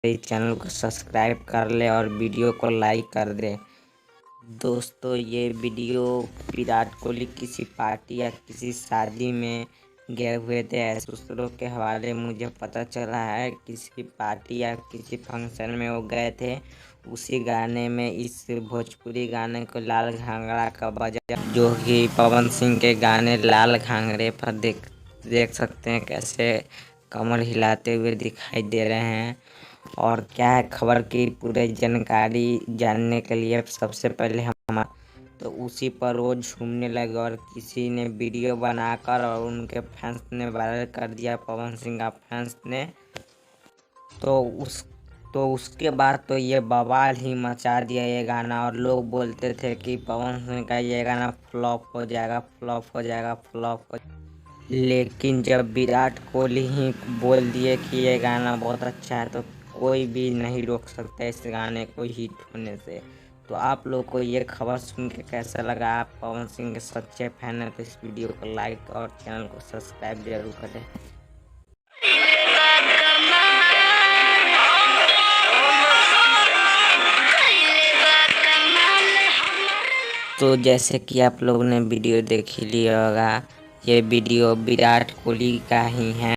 इस चैनल को सब्सक्राइब कर ले और वीडियो को लाइक कर दे। दोस्तों, ये वीडियो विराट कोहली किसी पार्टी या किसी शादी में गए हुए थे, ऐसे दूसरों के हवाले मुझे पता चला है। किसी पार्टी या किसी फंक्शन में वो गए थे। उसी गाने में इस भोजपुरी गाने को लाल घाघरा का बजा, जो कि पवन सिंह के गाने लाल घाघरे पर देख सकते हैं कैसे कमर हिलाते हुए दिखाई दे रहे हैं। और क्या है खबर की पूरे जानकारी जानने के लिए सबसे पहले हम तो उसी पर वो झूमने लगे और किसी ने वीडियो बनाकर और उनके फैंस ने वायरल कर दिया, पवन सिंह का फैंस ने। तो उसके बाद तो ये बवाल ही मचा दिया ये गाना, और लोग बोलते थे कि पवन सिंह का ये गाना फ्लॉप हो जाएगा, फ्लॉप हो जाएगा, फ्लॉप हो। लेकिन जब विराट कोहली ही बोल दिए कि ये गाना बहुत अच्छा है, तो कोई भी नहीं रोक सकता इस गाने को हिट होने से। तो आप लोग को ये खबर सुन के कैसा लगा? आप पवन सिंह के सच्चे फैन हैं तो इस वीडियो को लाइक और चैनल को सब्सक्राइब जरूर करें। तो जैसे कि आप लोगों ने वीडियो देख ही लिया होगा, ये वीडियो विराट कोहली का ही है।